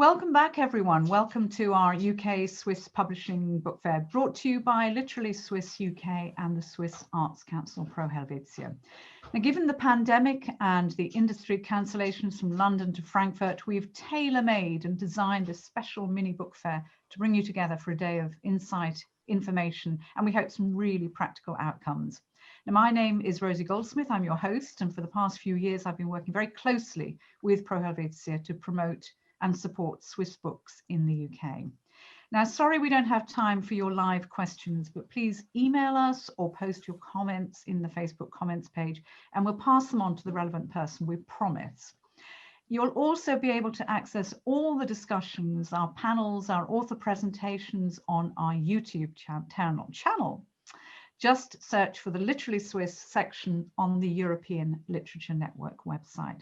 Welcome back, everyone. Welcome to our UK Swiss Publishing Book Fair, brought to you by Literally Swiss UK and the Swiss Arts Council Pro Helvetia. Now, given the pandemic and the industry cancellations from London to Frankfurt, we've tailor-made and designed a special mini book fair to bring you together for a day of insight, information, and we hope some really practical outcomes. Now, my name is Rosie Goldsmith. I'm your host, and for the past few years, I've been working very closely with Pro Helvetia to promote and support Swiss books in the UK. Now, sorry we don't have time for your live questions, but please email us or post your comments in the Facebook comments page, and we'll pass them on to the relevant person, we promise. You'll also be able to access all the discussions, our panels, our author presentations on our YouTube channel. Just search for the Literally Swiss section on the European Literature Network website.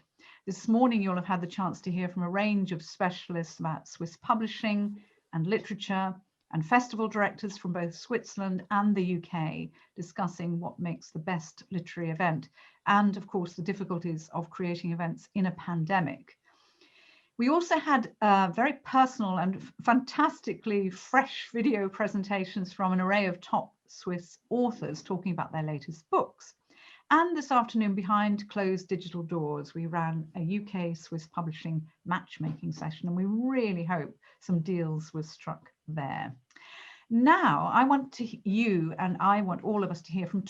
This morning, you'll have had the chance to hear from a range of specialists about Swiss publishing and literature, and festival directors from both Switzerland and the UK discussing what makes the best literary event, and of course, the difficulties of creating events in a pandemic. We also had very personal and fantastically fresh video presentations from an array of top Swiss authors talking about their latest books. And this afternoon, behind closed digital doors, we ran a UK Swiss publishing matchmaking session, and we really hope some deals were struck there. Now, I want all of us to hear from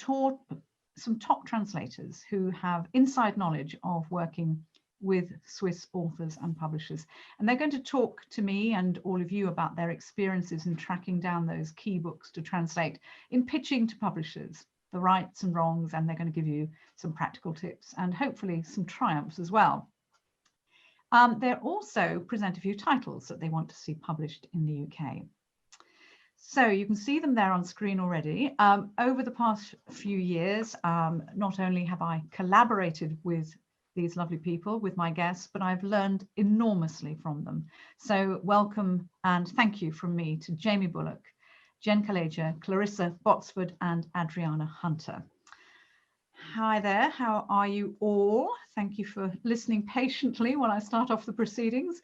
some top translators who have inside knowledge of working with Swiss authors and publishers. And they're going to talk to me and all of you about their experiences in tracking down those key books to translate, in pitching to publishers, the rights and wrongs, and they're going to give you some practical tips and hopefully some triumphs as well. They'll also present a few titles that they want to see published in the UK. So you can see them there on screen already. Over the past few years, not only have I collaborated with these lovely people, with my guests, but I've learned enormously from them. So welcome and thank you from me to Jamie Bullock, Jen Kaleja, Clarissa Botsford, and Adriana Hunter. Hi there, how are you all? Thank you for listening patiently while I start off the proceedings.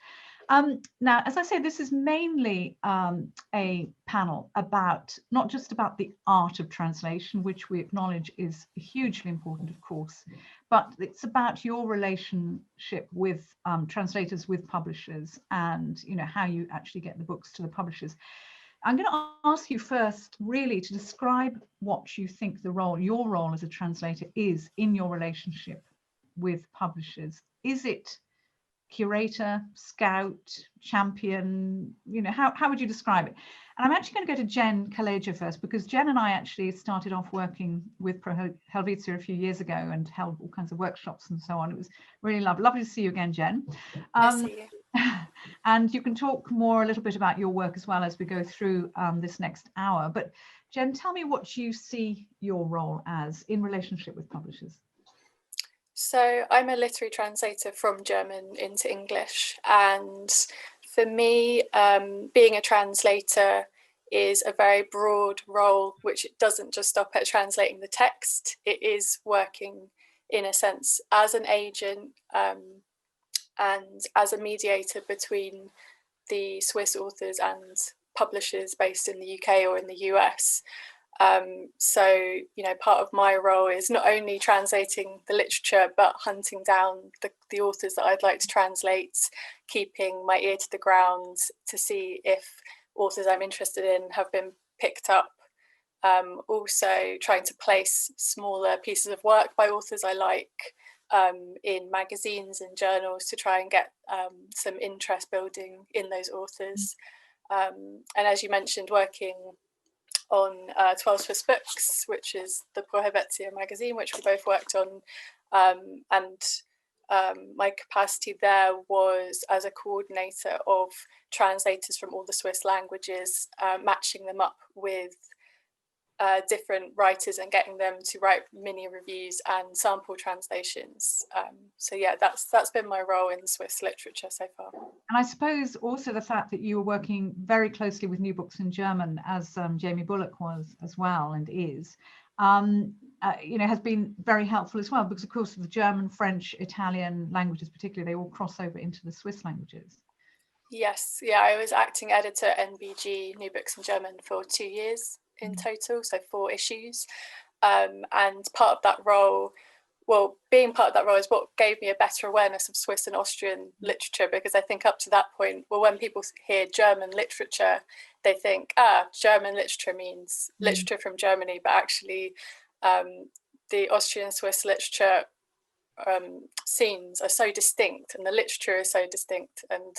Now, as I say, this is mainly a panel about, not just about the art of translation, which we acknowledge is hugely important, of course, but it's about your relationship with translators, with publishers, and how you actually get the books to the publishers. I'm going to ask you first really to describe what you think your role as a translator is in your relationship with publishers. Is it curator, scout, champion? How would you describe it? And I'm actually going to go to Jen Kaleja first, because Jen and I actually started off working with Pro Helvetia a few years ago and held all kinds of workshops and so on. It was really lovely to see you again, Jen. Nice to see you. And you can talk more a little bit about your work as well as we go through this next hour. But Jen, tell me what you see your role as in relationship with publishers. So I'm a literary translator from German into English, and for me, being a translator is a very broad role, which doesn't just stop at translating the text. It is working, in a sense, as an agent and as a mediator between the Swiss authors and publishers based in the UK or in the US. So, part of my role is not only translating the literature, but hunting down the authors that I'd like to translate, keeping my ear to the ground to see if authors I'm interested in have been picked up. Also trying to place smaller pieces of work by authors I like in magazines and journals to try and get some interest building in those authors. And as you mentioned, working on 12 Swiss Books, which is the Pro Helvetia magazine, which we both worked on. My capacity there was as a coordinator of translators from all the Swiss languages, matching them up with different writers and getting them to write mini reviews and sample translations. So yeah, that's been my role in Swiss literature so far. And I suppose also the fact that you were working very closely with New Books in German, as Jamie Bullock was as well and is, has been very helpful as well, because of course the German, French, Italian languages particularly, they all cross over into the Swiss languages. Yes, yeah, I was acting editor at NBG New Books in German for 2 years in total, so 4 issues. And part of that role, well, being part of that role is what gave me a better awareness of Swiss and Austrian literature, because I think up to that point, well, when people hear German literature, they think, German literature means literature from Germany, but actually the Austrian Swiss literature scenes are so distinct and the literature is so distinct, and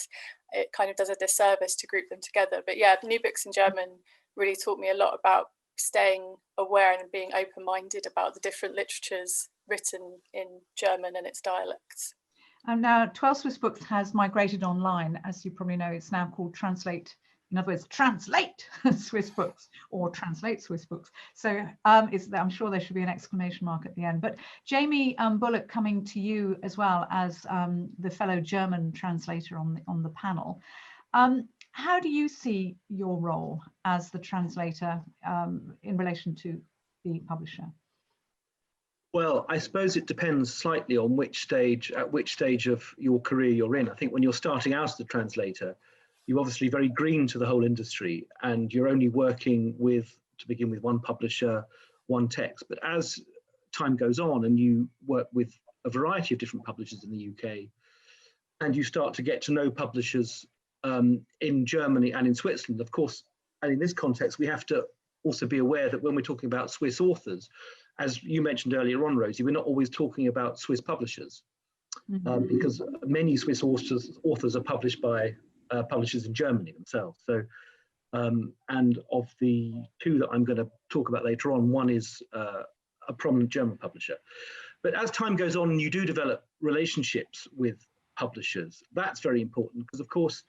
it kind of does a disservice to group them together. But yeah, New Books in German really taught me a lot about staying aware and being open-minded about the different literatures written in German and its dialects. And now 12 Swiss Books has migrated online. As you probably know, it's now called Translate. In other words, Translate Swiss Books or Translate Swiss Books. So I'm sure there should be an exclamation mark at the end. But Jamie Bullock, coming to you as well as the fellow German translator on the panel. How do you see your role as the translator in relation to the publisher? Well, I suppose it depends slightly on at which stage of your career you're in. I think when you're starting out as a translator, you're obviously very green to the whole industry, and you're only working to begin with, one publisher, one text. But as time goes on and you work with a variety of different publishers in the UK, and you start to get to know publishers in Germany and in Switzerland, of course, and in this context, we have to also be aware that when we're talking about Swiss authors, as you mentioned earlier on, Rosie, we're not always talking about Swiss publishers, because many Swiss authors are published by publishers in Germany themselves. So, and of the 2 that I'm going to talk about later on, one is a prominent German publisher. But as time goes on and you do develop relationships with publishers, that's very important, because of course,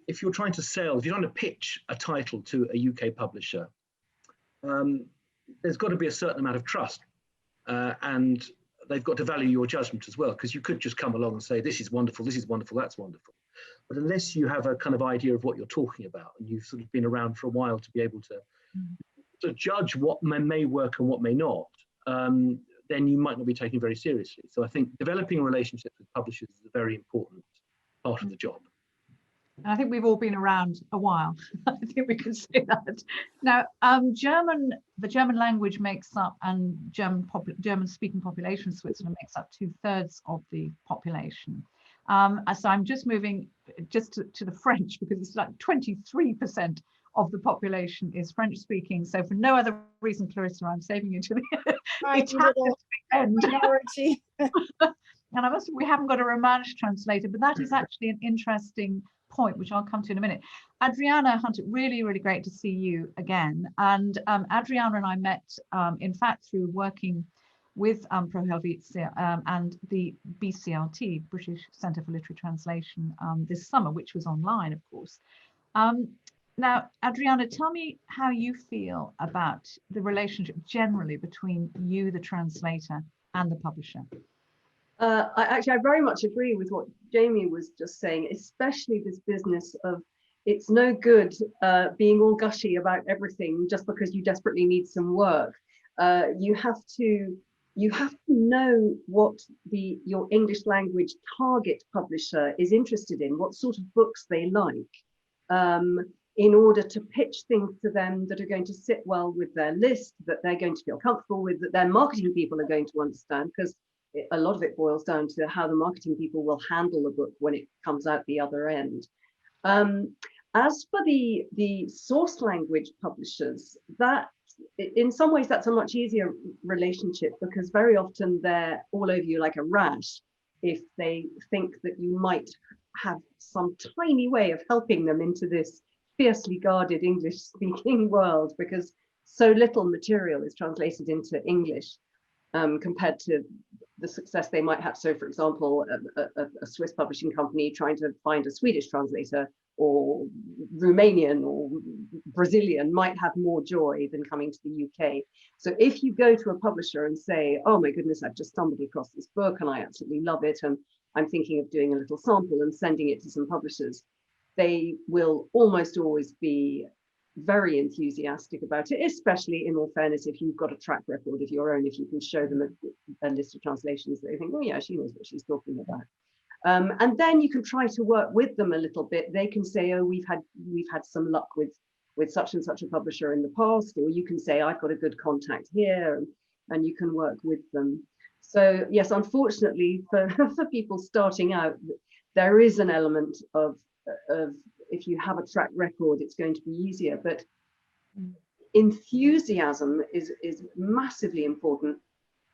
if you're trying to pitch a title to a UK publisher, there's got to be a certain amount of trust, and they've got to value your judgment as well, because you could just come along and say, this is wonderful, that's wonderful. But unless you have a kind of idea of what you're talking about, and you've sort of been around for a while to be able to judge what may work and what may not, then you might not be taken very seriously. So I think developing relationships with publishers is a very important part of the job. And I think we've all been around a while. I think we can say that. Now, the German language makes up, and German-speaking population in Switzerland makes up 2/3 of the population. So I'm just moving to the French, because it's like 23% of the population is French-speaking. So for no other reason, Clarissa, I'm saving you to the end. Minority. And we haven't got a Romansh translator, but that is actually an interesting point, which I'll come to in a minute. Adriana Hunter, really, really great to see you again. And Adriana and I met, in fact, through working with Pro Helvetia and the BCLT, British Centre for Literary Translation, this summer, which was online, of course. Now, Adriana, tell me how you feel about the relationship generally between you, the translator, and the publisher. I very much agree with what Jamie was just saying, especially this business of it's no good being all gushy about everything just because you desperately need some work. You have to know what your English language target publisher is interested in, what sort of books they like, in order to pitch things to them that are going to sit well with their list, that they're going to feel comfortable with, that their marketing people are going to understand, because a lot of it boils down to how the marketing people will handle a book when it comes out the other end. As for the source language publishers, that in some ways that's a much easier relationship, because very often they're all over you like a rash if they think that you might have some tiny way of helping them into this fiercely guarded English speaking world, because so little material is translated into English compared to the success they might have. So for example, a Swiss publishing company trying to find a Swedish translator, or Romanian or Brazilian, might have more joy than coming to the UK. So if you go to a publisher and say, oh my goodness, I've just stumbled across this book and I absolutely love it, and I'm thinking of doing a little sample and sending it to some publishers, they will almost always be very enthusiastic about it, especially, in all fairness, if you've got a track record of your own, if you can show them a list of translations, they think, oh yeah, she knows what she's talking about. And then you can try to work with them a little bit. They can say, oh, we've had some luck with such and such a publisher in the past, or you can say, I've got a good contact here, and you can work with them. So yes, unfortunately for people starting out, there is an element of if you have a track record, it's going to be easier, but enthusiasm is massively important.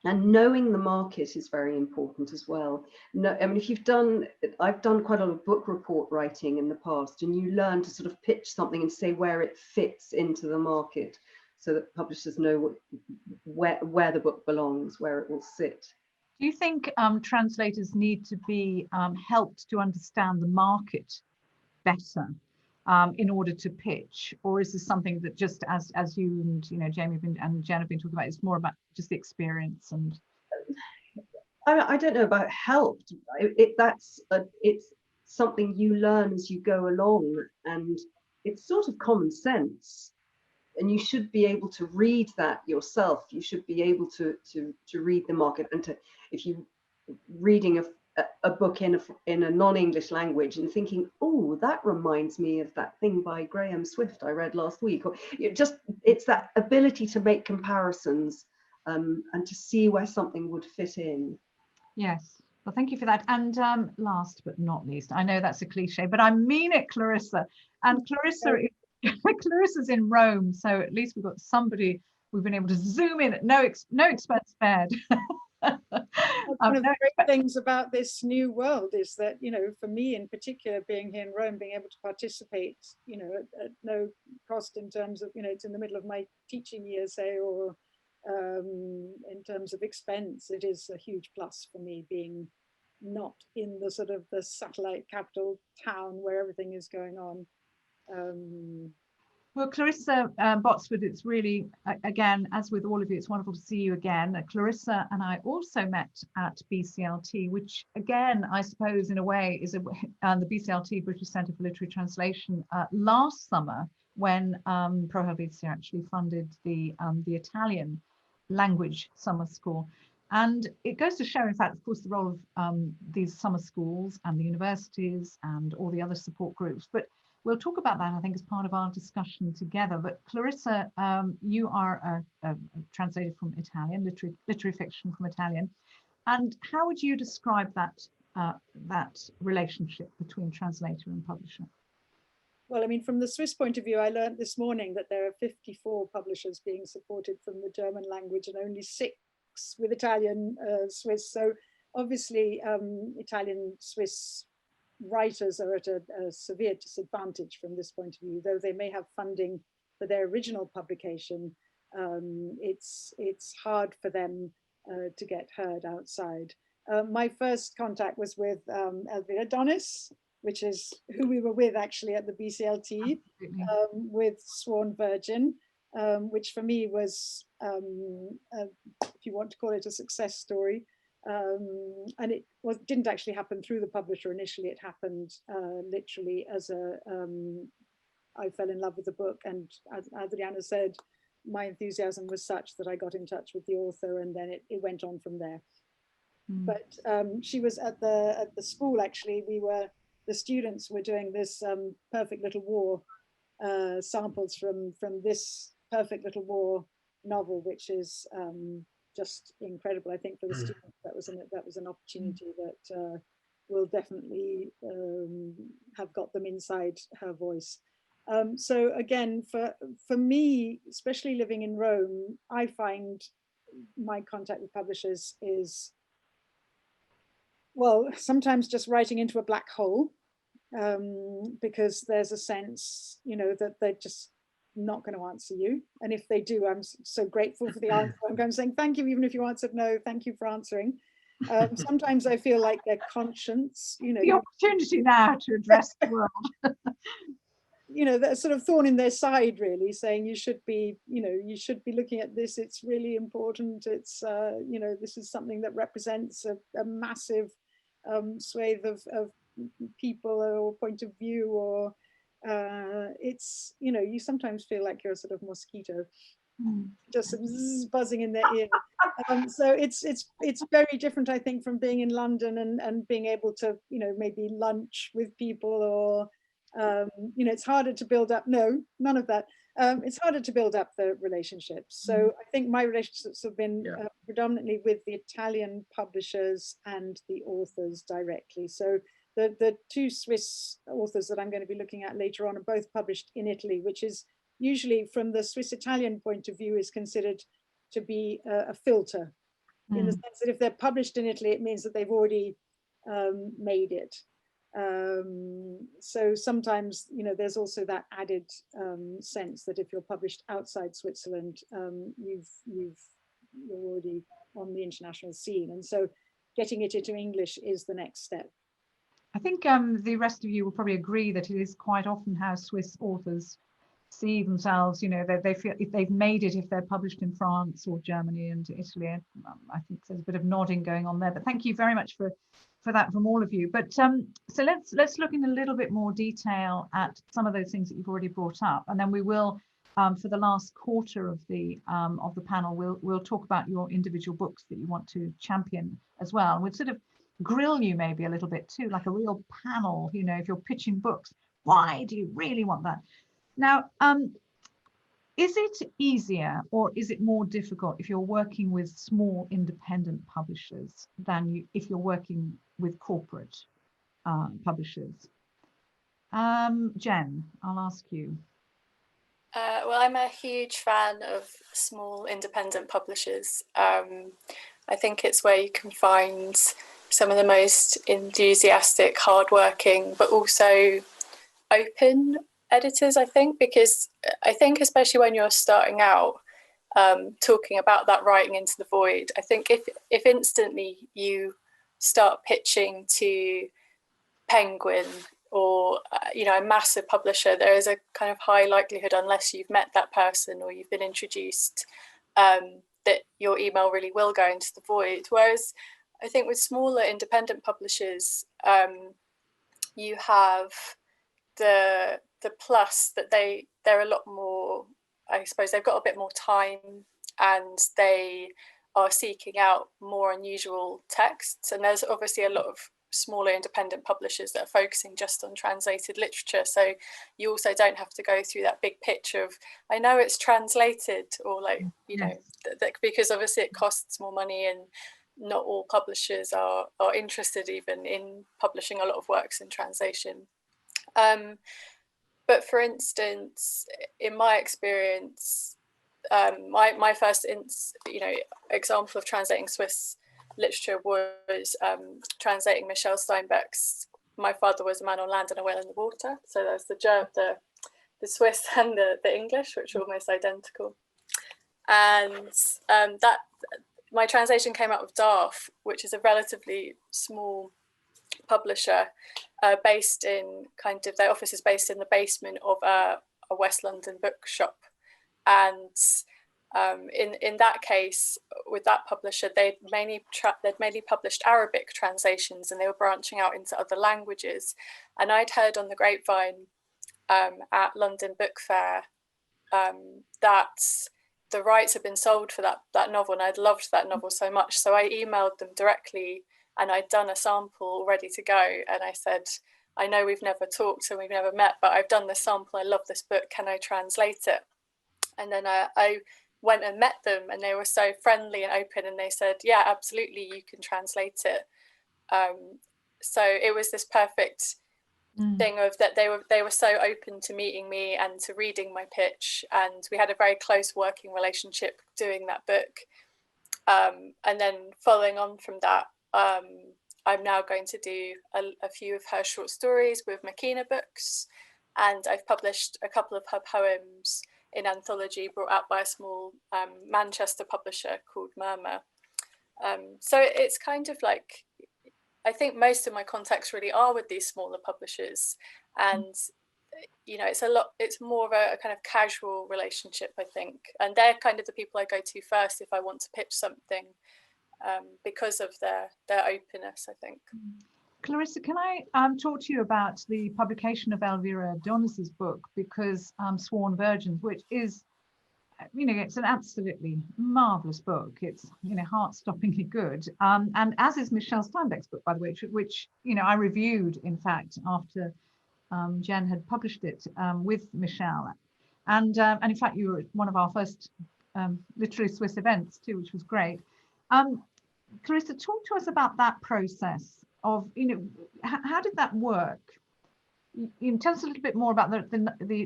And knowing the market is very important as well. No, I mean, I've done quite a lot of book report writing in the past, and you learn to sort of pitch something and say where it fits into the market, so that publishers know where the book belongs, where it will sit. Do you think translators need to be helped to understand the market better in order to pitch, or is this something that just as you and Jamie and Jen have been talking about, it's more about just the experience? And I don't know about helped. It's something you learn as you go along, and it's sort of common sense. And you should be able to read that yourself. You should be able to read the market, and if you reading a book in a non-English language and thinking, oh, that reminds me of that thing by Graham Swift I read last week, or it's that ability to make comparisons and to see where something would fit in. yes, well, thank you for that. And last but not least, I know that's a cliche, but I mean it, Clarissa. And Clarissa's in Rome, so at least we've got somebody we've been able to zoom in at no expense spared. One of the great things about this new world is that, for me in particular, being here in Rome, being able to participate, at no cost in terms of, it's in the middle of my teaching year, say, or in terms of expense, it is a huge plus for me, being not in the sort of the satellite capital town where everything is going on. Well, Clarissa Botsford, it's really, again, as with all of you, it's wonderful to see you again. Clarissa and I also met at BCLT, which again, I suppose in a way is the BCLT, British Centre for Literary Translation, last summer when Pro Helvetia actually funded the Italian language summer school. And it goes to show, in fact, of course, the role of these summer schools and the universities and all the other support groups. But we'll talk about that, I think, as part of our discussion together. But Clarissa, you are a translator from Italian, literary fiction from Italian. And how would you describe that relationship between translator and publisher? Well, I mean, from the Swiss point of view, I learned this morning that there are 54 publishers being supported from the German language and only 6 with Italian Swiss. So obviously, Italian Swiss writers are at a severe disadvantage from this point of view, though they may have funding for their original publication. It's hard for them to get heard outside. My first contact was with Elvira Donis, which is who we were with actually at the BCLT, with Sworn Virgin, which for me was, if you want to call it a success story. And it didn't actually happen through the publisher initially. It happened literally as I fell in love with the book, and as Adriana said, my enthusiasm was such that I got in touch with the author, and then it went on from there. But she was at the school, actually. The students were doing this Perfect Little War samples from this Perfect Little War novel, which is just incredible. I think for the students that was an opportunity that will definitely have got them inside her voice. So again, for me, especially living in Rome, I find my contact with publishers is, well, sometimes just writing into a black hole, because there's a sense, that they're just not going to answer you. And if they do, I'm so grateful for the answer. I'm going to say thank you, even if you answered no, thank you for answering. Sometimes I feel like their conscience, the opportunity now to address the world. That sort of thorn in their side, really, saying you should be looking at this. It's really important. It's this is something that represents a massive swathe of people or point of view, or it's you sometimes feel like you're a sort of mosquito just some buzzing in their ear. So it's very different, I think, from being in London and being able to, maybe lunch with people, or it's harder to build up. No, none of that. It's harder to build up the relationships. So I think my relationships have been predominantly with the Italian publishers and the authors directly. So the two Swiss authors that I'm going to be looking at later on are both published in Italy, which is usually, from the Swiss-Italian point of view, is considered to be a filter, in the sense that if they're published in Italy, it means that they've already made it. So sometimes, there's also that added sense that if you're published outside Switzerland, you're already on the international scene, and so getting it into English is the next step. I think the rest of you will probably agree that it is quite often how Swiss authors see themselves. They feel if they've made it, if they're published in France or Germany and Italy. I think there's a bit of nodding going on there, but thank you very much for that from all of you. But so let's look in a little bit more detail at some of those things that you've already brought up, and then we will for the last quarter of the panel we'll talk about your individual books that you want to champion as well, and we'll sort of grill you maybe a little bit too, like a real panel. If you're pitching books, why do you really want that? Now, is it easier or is it more difficult if you're working with small independent publishers than if you're working with corporate publishers? Jen, I'll ask you. Well, I'm a huge fan of small independent publishers. I think it's where you can find some of the most enthusiastic, hardworking, but also open editors, I think, because I think especially when you're starting out, talking about that writing into the void, I think if instantly you start pitching to Penguin or a massive publisher, there is a kind of high likelihood, unless you've met that person or you've been introduced, that your email really will go into the void. Whereas I think with smaller independent publishers, you have the plus that they're a lot more, I suppose they've got a bit more time, and they are seeking out more unusual texts. And there's obviously a lot of smaller independent publishers that are focusing just on translated literature, so you also don't have to go through that big pitch of, I know it's translated, or because obviously it costs more money, and not all publishers are interested even in publishing a lot of works in translation. But for instance, in my experience, my first example of translating Swiss literature was translating Michel Steinbeck's My Father Was a Man on Land and a Whale in the Water. So there's the Swiss and the English, which are almost identical. And that my translation came out of DARF, which is a relatively small publisher based in their office is based in the basement of a West London bookshop. And in that case, with that publisher, they'd mainly published Arabic translations, and they were branching out into other languages. And I'd heard on the grapevine at London Book Fair that the rights had been sold for that novel, and I'd loved that novel so much. So I emailed them directly, and I'd done a sample ready to go. And I said, I know we've never talked and we've never met, but I've done this sample. I love this book. Can I translate it? And then I went and met them, and they were so friendly and open, and they said, yeah, absolutely, you can translate it. So it was this perfect thing of that they were so open to meeting me and to reading my pitch, and we had a very close working relationship doing that book. And then following on from that, I'm now going to do a few of her short stories with Makina Books, and I've published a couple of her poems in anthology brought out by a small Manchester publisher called Murmur. So it's kind of like, I think most of my contacts really are with these smaller publishers, and it's more of a kind of casual relationship, I think, and they're kind of the people I go to first if I want to pitch something, because of their openness, I think. Clarissa, can I talk to you about the publication of Elvira Adonis's book, because Sworn Virgins, which is you know, it's an absolutely marvelous book. It's, you know, heart-stoppingly good. And as is Michelle Steinbeck's book, by the way, which you know, I reviewed, in fact, after Jen had published it with Michelle. And in fact, you were at one of our first Literary Swiss events too, which was great. Clarissa, talk to us about that process of, you know, how did that work? You tell us a little bit more about the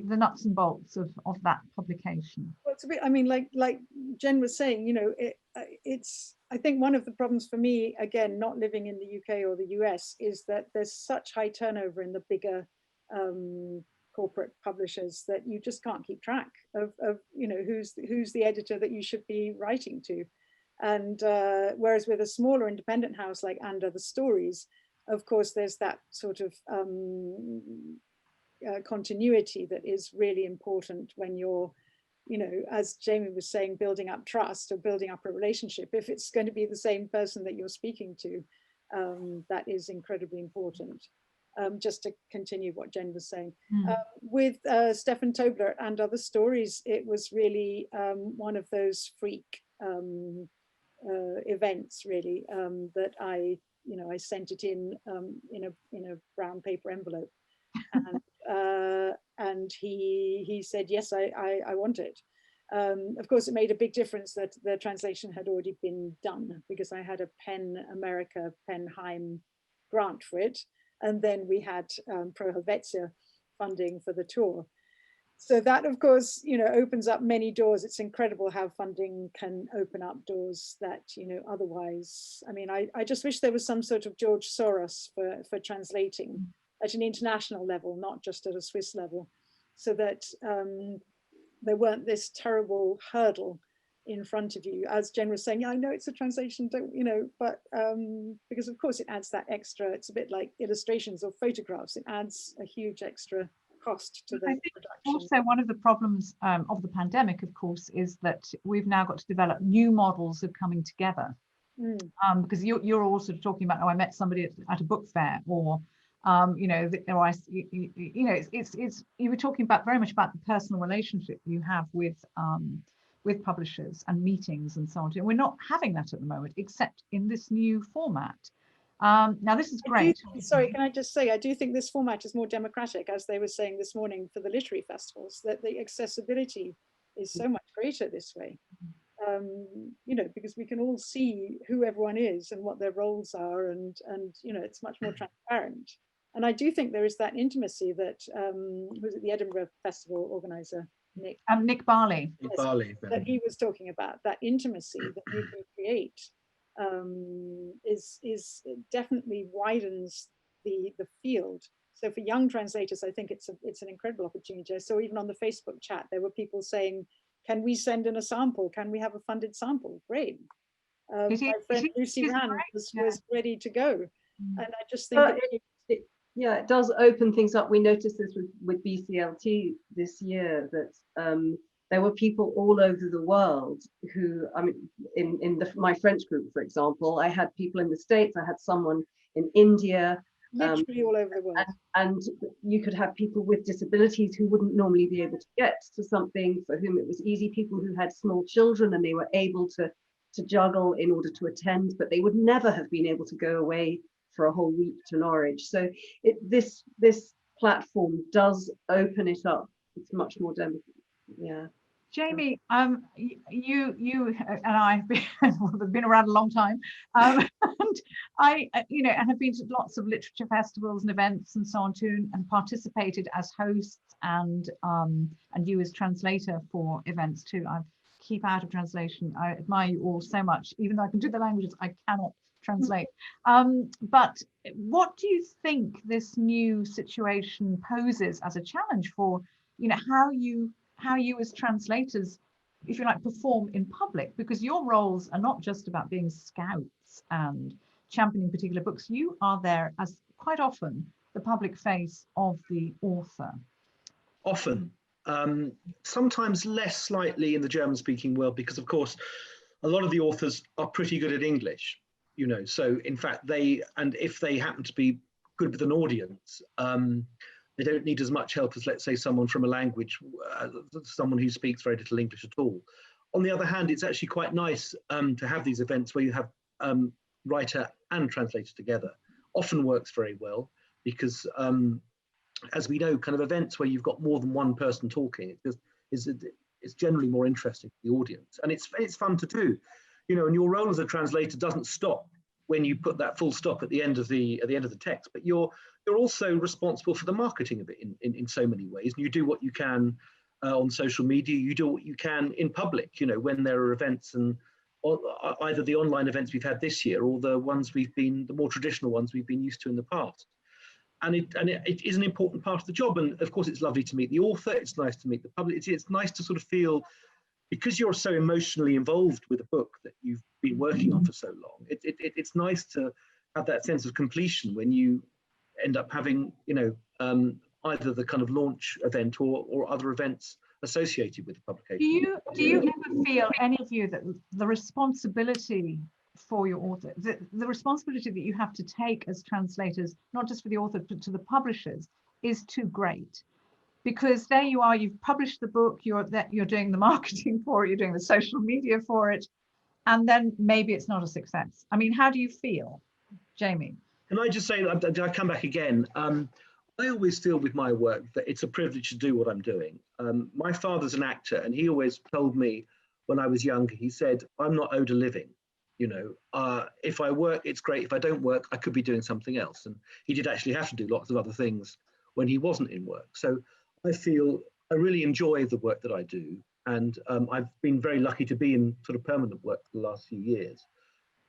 nuts and bolts of that publication. Well, it's a bit, I mean, like Jen was saying, you know, it's, I think one of the problems for me, again, not living in the UK or the US, is that there's such high turnover in the bigger corporate publishers that you just can't keep track of you know, who's the editor that you should be writing to. And whereas with a smaller independent house like And Other Stories, of course, there's that sort of continuity that is really important when you're, you know, as Jamie was saying, building up trust or building up a relationship. If it's going to be the same person that you're speaking to, that is incredibly important. Just to continue what Jen was saying. With Stefan Tobler and Other Stories, it was really one of those freak events, really, that I sent it in a brown paper envelope, and he said yes, I want it. Of course, it made a big difference that the translation had already been done, because I had a PEN America, PEN Heim grant for it, and then we had Pro Helvetia funding for the tour. So that, of course, you know, opens up many doors. It's incredible how funding can open up doors that, you know, otherwise, I mean, I just wish there was some sort of George Soros for translating at an international level, not just at a Swiss level, so that there weren't this terrible hurdle in front of you. As Jen was saying, yeah, I know it's a translation, don't, you know, but because of course it adds that extra, it's a bit like illustrations or photographs, it adds a huge extra cost to the production. Also, one of the problems of the pandemic, of course, is that we've now got to develop new models of coming together. Because you're also talking about, oh, I met somebody at a book fair, or you know, you know, it's you were talking about very much about the personal relationship you have with publishers and meetings and so on. And we're not having that at the moment, except in this new format. Now this is great. Sorry, can I just say, I do think this format is more democratic, as they were saying this morning for the literary festivals, that the accessibility is so much greater this way. You know, because we can all see who everyone is and what their roles are, and you know, it's much more transparent. And I do think there is that intimacy that was it the Edinburgh Festival organizer Nick Barley. That he was talking about, that intimacy that you can create is definitely widens the field. So for young translators, I think it's an incredible opportunity. So even on the Facebook chat, there were people saying, "Can we send in a sample? Can we have a funded sample?" Great. My friend Lucy Rand was ready to go, and I just think yeah, it does open things up. We noticed this with BCLT this year, that there were people all over the world who, I mean, in my French group, for example, I had people in the States, I had someone in India. Literally all over the world. And you could have people with disabilities who wouldn't normally be able to get to something, for whom it was easy, people who had small children and they were able to juggle in order to attend, but they would never have been able to go away for a whole week to Norwich. So this platform does open it up. It's much more democratic. Yeah. Jamie, you and I have been around a long time, and I, you know, and have been to lots of literature festivals and events and so on too, and participated as hosts and you as translator for events too. I keep out of translation. I admire you all so much, even though I can do the languages, I cannot translate. But what do you think this new situation poses as a challenge for, you know, how you as translators, if you like, perform in public? Because your roles are not just about being scouts and championing particular books. You are there as quite often the public face of the author. Often. Sometimes less slightly in the German-speaking world, because of course a lot of the authors are pretty good at English, you know, so in fact if they happen to be good with an audience, They don't need as much help as, let's say, someone from a language, someone who speaks very little English at all. On the other hand, it's actually quite nice to have these events where you have writer and translator together. Often works very well because, as we know, kind of events where you've got more than one person talking, it's generally more interesting to the audience, and it's fun to do, you know. And your role as a translator doesn't stop when you put that full stop at the end of the text, but you're also responsible for the marketing of it in so many ways. And you do what you can on social media, you do what you can in public, you know, when there are events, and either the online events we've had this year or the more traditional ones we've been used to in the past. And it is an important part of the job. And of course, it's lovely to meet the author. It's nice to meet the public. It's nice to sort of feel, because you're so emotionally involved with a book that you've been working on for so long, it's nice to have that sense of completion when you end up having, you know, either the kind of launch event or other events associated with the publication. Do you ever feel, any of you, that the responsibility for your author, the responsibility that you have to take as translators, not just for the author but to the publishers, is too great? Because there you are, you've published the book, you're doing the marketing for it, you're doing the social media for it, and then maybe it's not a success. I mean, how do you feel, Jamie? Can I just say, I come back again, I always feel with my work that it's a privilege to do what I'm doing. My father's an actor, and he always told me when I was younger, he said, I'm not owed a living. You know, if I work, it's great. If I don't work, I could be doing something else. And he did actually have to do lots of other things when he wasn't in work. So I feel I really enjoy the work that I do. And I've been very lucky to be in sort of permanent work for the last few years.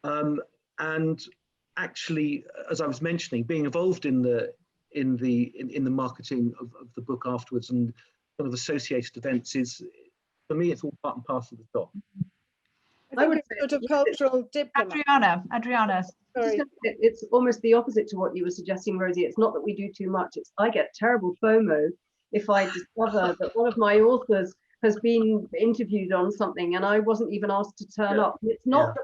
And actually, as I was mentioning, being involved in the marketing of the book afterwards and sort of associated events is, for me, it's all part and parcel of the job. I would say sort of cultural diplomat. Adriana. Sorry. It's almost the opposite to what you were suggesting, Rosie. It's not that we do too much. It's I get terrible FOMO if I discover that one of my authors has been interviewed on something and I wasn't even asked to turn up. It's not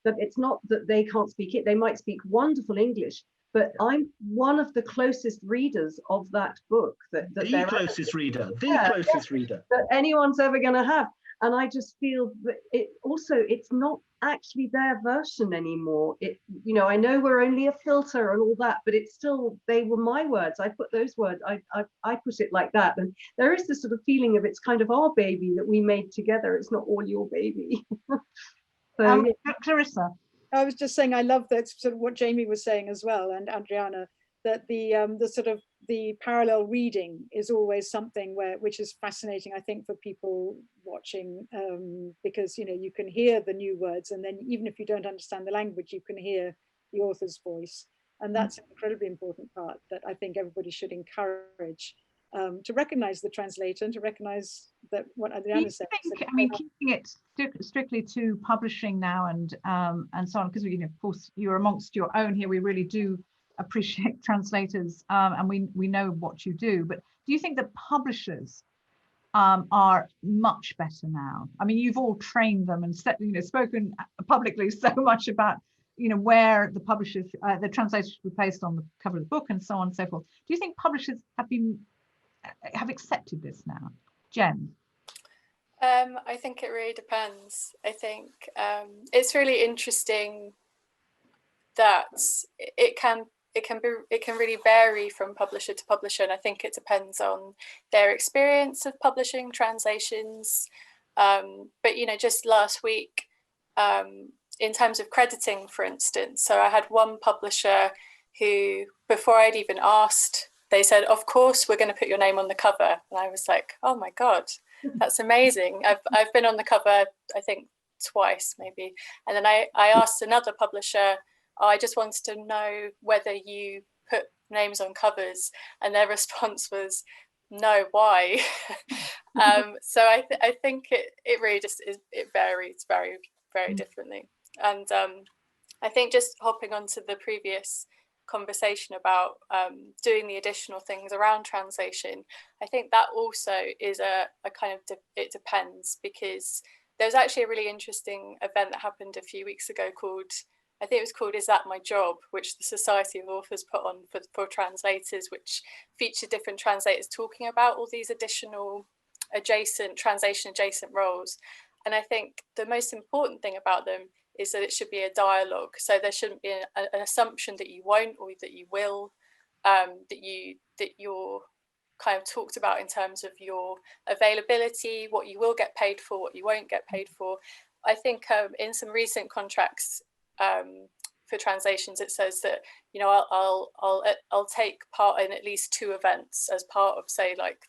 that it's not that they can't speak it. They might speak wonderful English, but I'm one of the closest readers of that book the closest reader that anyone's ever going to have. And I just feel that it's not actually their version anymore. You know, I know we're only a filter and all that, but it's still, they were my words. I put those words, I put it like that. And there is this sort of feeling of it's kind of our baby that we made together. It's not all your baby. So, Clarissa. I was just saying, I love that sort of what Jamie was saying as well, and Adriana, that the sort of the parallel reading is always something which is fascinating, I think, for people watching, because, you know, you can hear the new words, and then even if you don't understand the language, you can hear the author's voice. And that's an incredibly important part that I think everybody should encourage, to recognize the translator and to recognize that what Adriana said. I mean, keeping it strictly to publishing now and so on, because, you know, of course, you're amongst your own here. We really do appreciate translators, and we know what you do. But do you think that publishers are much better now? I mean, you've all trained them and spoken publicly so much about, you know, where the publishers, the translators should be placed on the cover of the book and so on and so forth. Do you think publishers have accepted this now? Jen? I think it really depends. I think it's really interesting that it can really vary from publisher to publisher, and I think it depends on their experience of publishing translations. But, you know, just last week, in terms of crediting, for instance, so I had one publisher who, before I'd even asked, they said, of course, we're going to put your name on the cover. And I was like, oh my God, that's amazing. I've been on the cover, I think, twice maybe. And then I asked another publisher, I just wanted to know whether you put names on covers, and their response was, no, why? So I think it really just it varies very, very differently. And I think just hopping onto the previous conversation about doing the additional things around translation, I think that also is a kind of it depends, because there's actually a really interesting event that happened a few weeks ago called I think it was called Is That My Job?, which the Society of Authors put on for translators, which featured different translators talking about all these additional translation adjacent roles. And I think the most important thing about them is that it should be a dialogue. So there shouldn't be an assumption that you won't or that you will, that you're kind of talked about in terms of your availability, what you will get paid for, what you won't get paid for. I think in some recent contracts for translations, it says that, you know, I'll take part in at least 2 events as part of, say, like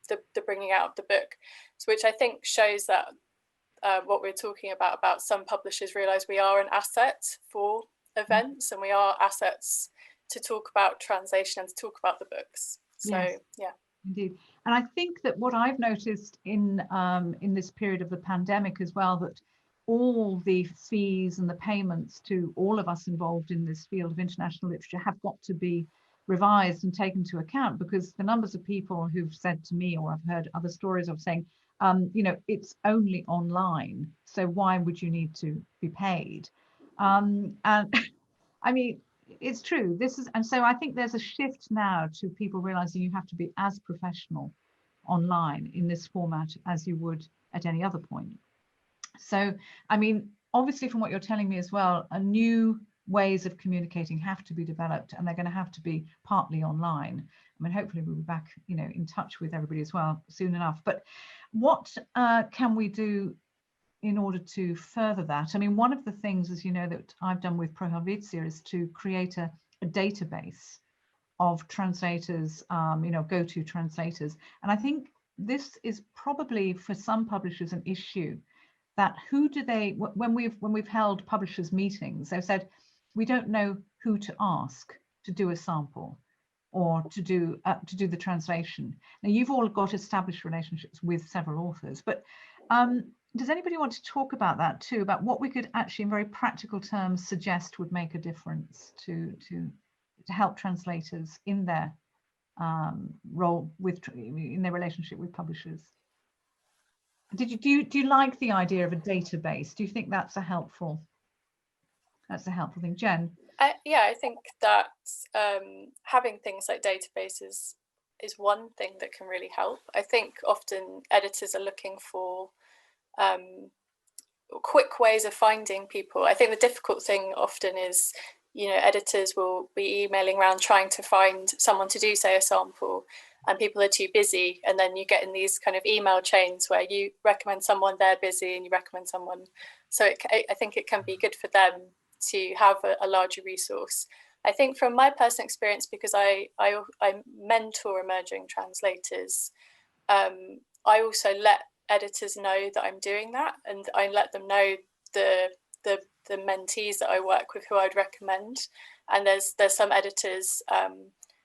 the bringing out of the book. So which I think shows that what we're talking about some publishers realize we are an asset for events, and we are assets to talk about translation and to talk about the books. So yes. Yeah, indeed. And I think that what I've noticed in this period of the pandemic as well, that all the fees and the payments to all of us involved in this field of international literature have got to be revised and taken into account, because the numbers of people who've said to me, or I've heard other stories of saying, you know, it's only online, so why would you need to be paid? And I mean, it's true. And so I think there's a shift now to people realizing you have to be as professional online in this format as you would at any other point. So, I mean, obviously from what you're telling me as well, new ways of communicating have to be developed, and they're going to have to be partly online. I mean, hopefully we'll be back, you know, in touch with everybody as well soon enough. But what can we do in order to further that? I mean, one of the things, as you know, that I've done with Pro Helvetia is to create a database of translators, you know, go-to translators. And I think this is probably for some publishers an issue, that who do they, when we've held publishers meetings, they've said, we don't know who to ask to do a sample or to do the translation. Now, you've all got established relationships with several authors, but does anybody want to talk about that too, about what we could actually in very practical terms suggest would make a difference to help translators in their role in their relationship with publishers? Do you like the idea of a database? Do you think that's a helpful thing, Jen? Yeah, I think that having things like databases is one thing that can really help. I think often editors are looking for quick ways of finding people. I think the difficult thing often is, you know, editors will be emailing around trying to find someone to do, say, a sample, and people are too busy, and then you get in these kind of email chains where you recommend someone, they're busy, and you recommend someone. So I think it can be good for them to have a larger resource. I think from my personal experience, because I mentor emerging translators, I also let editors know that I'm doing that, and I let them know the mentees that I work with who I'd recommend. And there's some editors,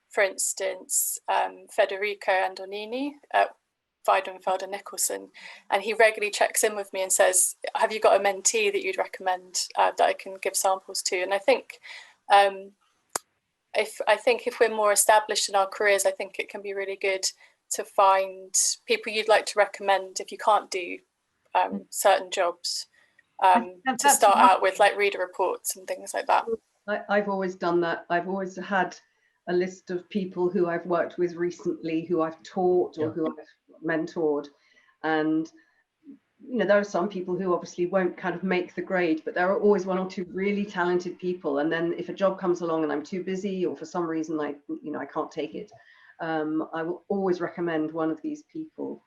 for instance, Federico Andonini at Weidenfelder Nicholson, and he regularly checks in with me and says, have you got a mentee that you'd recommend that I can give samples to? And I think if we're more established in our careers, I think it can be really good to find people you'd like to recommend if you can't do certain jobs, to start out with, like reader reports and things like that. I've always done that. I've always had a list of people who I've worked with recently, who I've taught or who I've mentored. And, you know, there are some people who obviously won't kind of make the grade, but there are always 1 or 2 really talented people. And then if a job comes along and I'm too busy, or for some reason, like, you know, I can't take it, I will always recommend one of these people,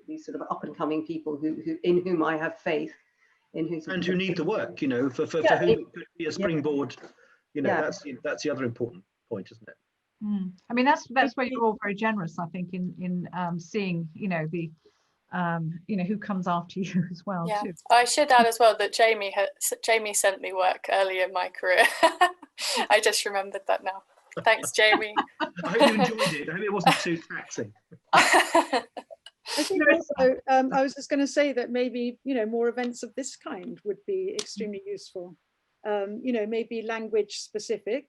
these sort of up and coming people in whom I have faith. And who need the work, you know, for who it could be a springboard, you know, that's the other important point, isn't it? I mean, that's where you're all very generous, I think, in seeing, you know, the you know, who comes after you as well. Yeah, too. I should add as well that Jamie sent me work early in my career. I just remembered that now. Thanks, Jamie. I hope you enjoyed it. I hope it wasn't too taxing. I think also, I was just going to say that maybe, you know, more events of this kind would be extremely useful. You know, maybe language specific,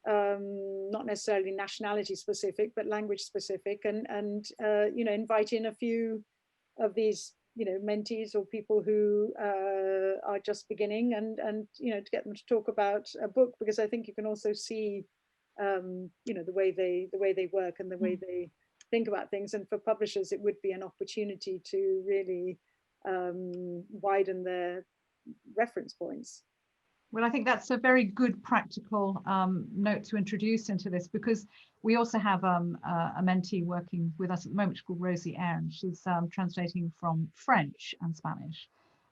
not necessarily nationality specific, but language specific, and you know, invite in a few of these you know, mentees or people who are just beginning, and you know, to get them to talk about a book, because I think you can also see you know, the way they work and the way they think about things. And for publishers, it would be an opportunity to really widen their reference points. Well, I think that's a very good practical note to introduce into this, because we also have a mentee working with us at the moment called Rosie Aaron. She's translating from French and Spanish,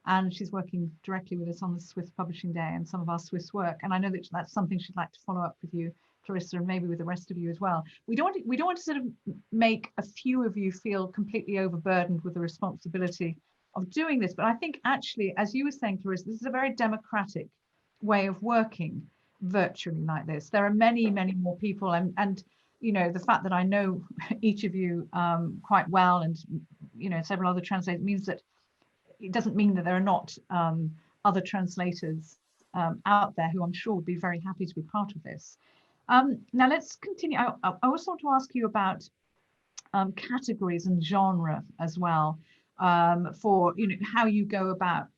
and she's working directly with us on the Swiss Publishing Day and some of our Swiss work. And I know that that's something she'd like to follow up with you, Clarissa, and maybe with the rest of you as well. We don't want to sort of make a few of you feel completely overburdened with the responsibility of doing this, but I think actually, as you were saying, Clarissa, this is a very democratic way of working virtually like this. There are many more people, and you know, the fact that I know each of you quite well, and you know, several other translators, means that it doesn't mean that there are not other translators out there who I'm sure would be very happy to be part of this. Now let's continue. I also want to ask you about categories and genre as well, for, you know, how you go about,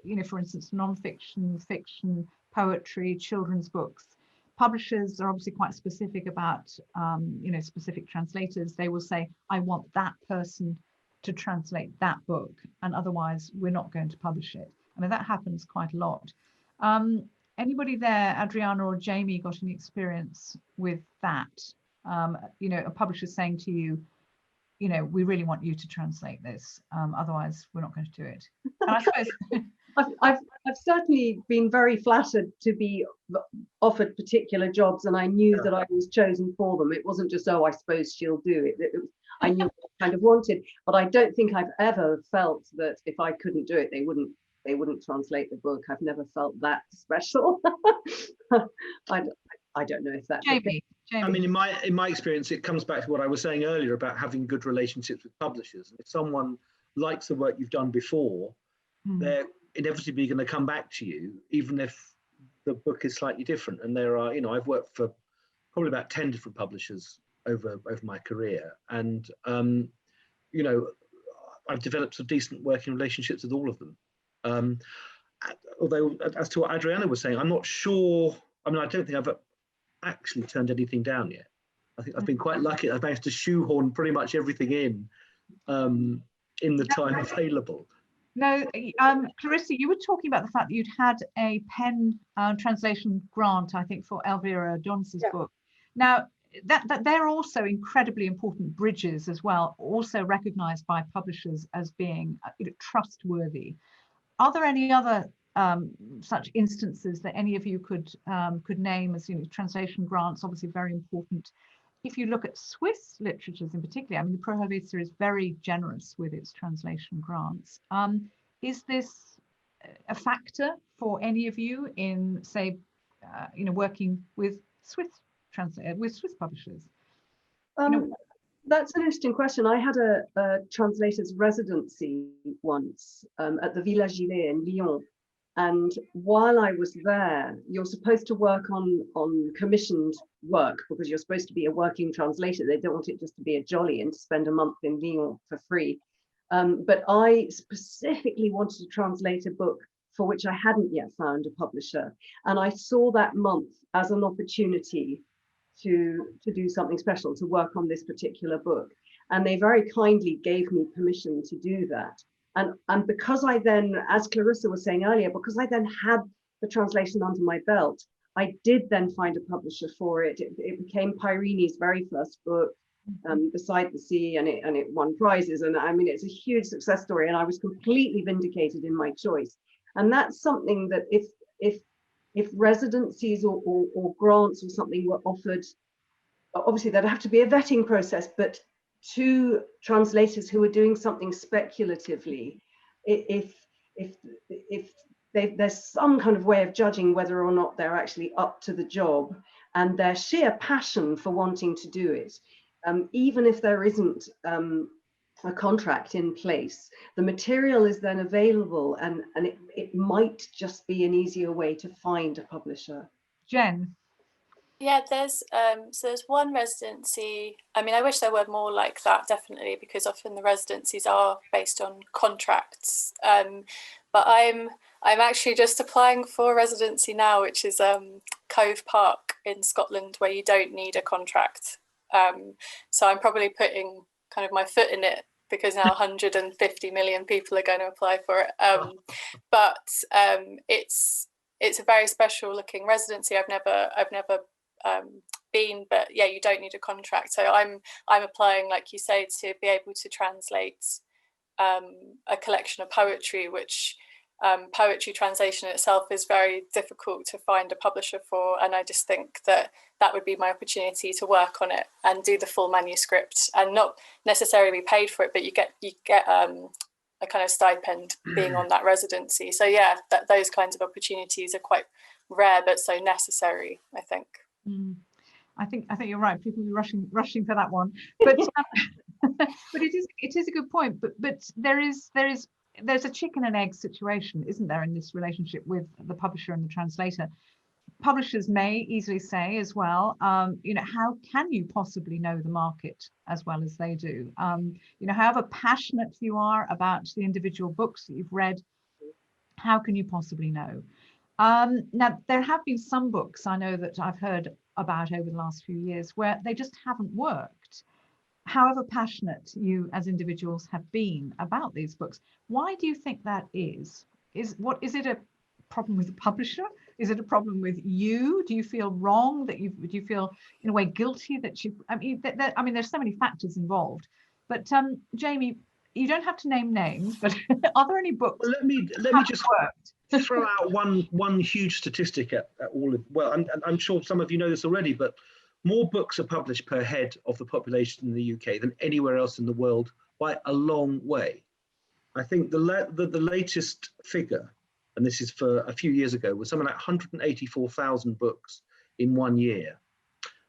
you know, for instance, non-fiction, fiction, poetry, children's books. Publishers are obviously quite specific about, you know, specific translators. They will say, I want that person to translate that book, and otherwise we're not going to publish it. I mean, that happens quite a lot. Anybody there, Adriana or Jamie, got any experience with that? You know, a publisher saying to you, you know, we really want you to translate this, otherwise we're not going to do it. And I suppose I've certainly been very flattered to be offered particular jobs, and I knew that I was chosen for them. It wasn't just, oh, I suppose she'll do it. I knew what I kind of wanted, but I don't think I've ever felt that if I couldn't do it, they wouldn't translate the book. I've never felt that special. I don't know if that's Jamie. I mean, in my experience, it comes back to what I was saying earlier about having good relationships with publishers. If someone likes the work you've done before, they're inevitably going to come back to you, even if the book is slightly different. And there are, you know, I've worked for probably about 10 different publishers over my career, and you know, I've developed some decent working relationships with all of them. Although, as to what Adriana was saying, I'm not sure. I mean, I don't think I've actually turned anything down yet. I think I've been quite lucky. I've managed to shoehorn pretty much everything in the time available. No, Clarissa, you were talking about the fact that you'd had a pen translation grant, I think, for Elvira Adonis's book. Now, that they're also incredibly important bridges as well, also recognised by publishers as being trustworthy. Are there any other such instances that any of you could name as, you know, translation grants? Obviously very important. If you look at Swiss literatures in particular, I mean, the Pro Helvetia is very generous with its translation grants. Is this a factor for any of you in, say, you know, working with Swiss publishers? You know, that's an interesting question. I had a translator's residency once at the Villa Gilet in Lyon. And while I was there, you're supposed to work on commissioned work, because you're supposed to be a working translator. They don't want it just to be a jolly and to spend a month in Lyon for free. But I specifically wanted to translate a book for which I hadn't yet found a publisher. And I saw that month as an opportunity to do something special, to work on this particular book. And they very kindly gave me permission to do that. And because I then, as Clarissa was saying earlier, because I then had the translation under my belt, I did then find a publisher for it. It became Pyrini's very first book, Beside the Sea, and it won prizes. And I mean, it's a huge success story, and I was completely vindicated in my choice. And that's something that if residencies or grants or something were offered, obviously there'd have to be a vetting process, but to translators who are doing something speculatively, if there's some kind of way of judging whether or not they're actually up to the job, and their sheer passion for wanting to do it, even if there isn't a contract in place, the material is then available, and it might just be an easier way to find a publisher. Jen. Yeah, there's one residency. I mean, I wish there were more like that, definitely, because often the residencies are based on contracts. But I'm actually just applying for a residency now, which is Cove Park in Scotland, where you don't need a contract. So I'm probably putting kind of my foot in it, because now 150 million people are going to apply for it. But it's a very special looking residency. I've never been, but yeah, you don't need a contract. So I'm applying, like you say, to be able to translate a collection of poetry, which poetry translation itself is very difficult to find a publisher for, and I just think that would be my opportunity to work on it and do the full manuscript, and not necessarily be paid for it, but you get a kind of stipend being on that residency. So yeah, those kinds of opportunities are quite rare, but so necessary, I think. I think you're right. People will be rushing for that one, but but it is a good point. But there's a chicken and egg situation, isn't there, in this relationship with the publisher and the translator? Publishers may easily say as well, how can you possibly know the market as well as they do? However passionate you are about the individual books that you've read, how can you possibly know? Now, there have been some books I know that I've heard about over the last few years where they just haven't worked. However passionate you as individuals have been about these books, why do you think that is? Is it a problem with the publisher? Is it a problem with you? Do you feel wrong do you feel in a way guilty that you? I mean, there's so many factors involved. But Jamie, you don't have to name names, but are there any books? Well, let me just throw out one huge statistic at all of, well, I'm sure some of you know this already, but more books are published per head of the population in the UK than anywhere else in the world by a long way. I think the latest figure, and this is for a few years ago, was something like 184,000 books in 1 year.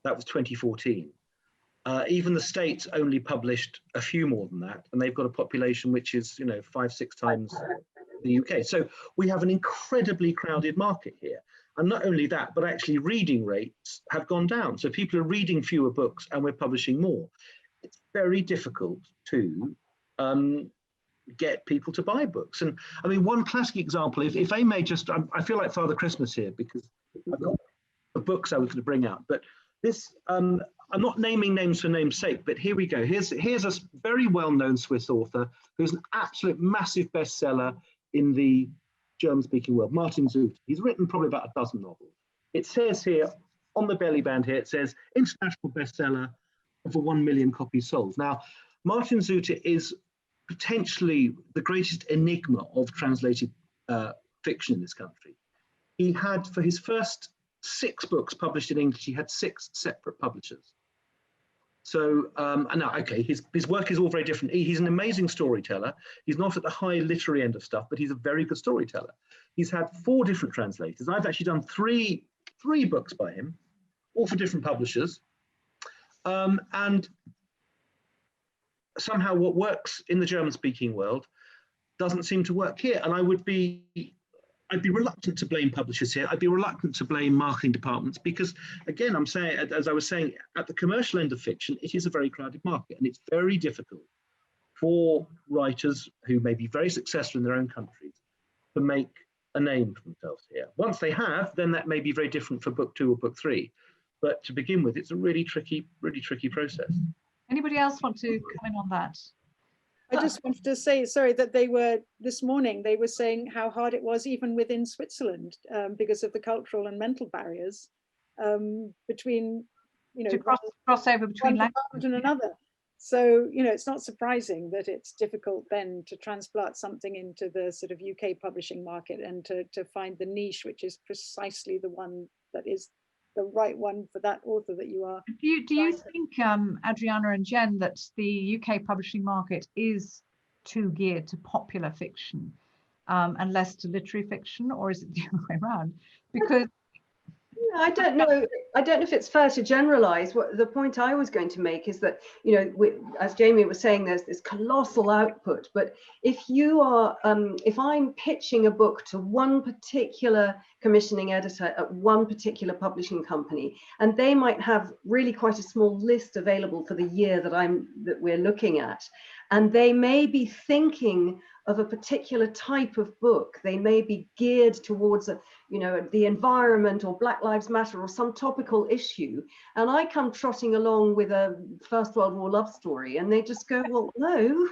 That was 2014. Even the States only published a few more than that, and they've got a population which is 5-6 times the UK. So we have an incredibly crowded market here. And not only that, but actually reading rates have gone down. So people are reading fewer books and we're publishing more. It's very difficult to get people to buy books. And I mean, one classic example, if I may just, I feel like Father Christmas here because I've got the books I was going to bring out, but this, I'm not naming names for name's sake, but here we go. Here's a very well-known Swiss author who's an absolute massive bestseller in the German-speaking world, Martin Zuter. He's written probably about a dozen novels. It says here, on the belly band here, it says, international bestseller, over 1 million copies sold. Now, Martin Zuter is potentially the greatest enigma of translated fiction in this country. He had, for his first 6 books published in English, he had 6 separate publishers. So, okay, his work is all very different. He's an amazing storyteller. He's not at the high literary end of stuff, but he's a very good storyteller. He's had 4 different translators. I've actually done three books by him, all for different publishers. And somehow what works in the German-speaking world doesn't seem to work here. And I'd be reluctant to blame publishers here. I'd be reluctant to blame marketing departments because, again, I'm saying, as I was saying, at the commercial end of fiction, it is a very crowded market and it's very difficult for writers who may be very successful in their own countries to make a name for themselves here. Once they have, then that may be very different for book 2 or book 3. But to begin with, it's a really tricky process. Anybody else want to comment on that? I just wanted to say, sorry, that this morning, they were saying how hard it was even within Switzerland because of the cultural and mental barriers between, to cross over between one department and another. So, it's not surprising that it's difficult then to transplant something into the sort of UK publishing market and to find the niche, which is precisely the one that is the right one for that author that you are. Do you think, Adriana and Jen, that the UK publishing market is too geared to popular fiction and less to literary fiction, or is it the other way around? Because I don't know. I don't know if it's fair to generalize. What the point I was going to make is that, you know, as Jamie was saying, there's this colossal output. But if you are, if I'm pitching a book to one particular commissioning editor at one particular publishing company, and they might have really quite a small list available for the year that we're looking at, and they may be thinking of a particular type of book. They may be geared towards the environment or Black Lives Matter or some topical issue. And I come trotting along with a First World War love story, and they just go, well, no.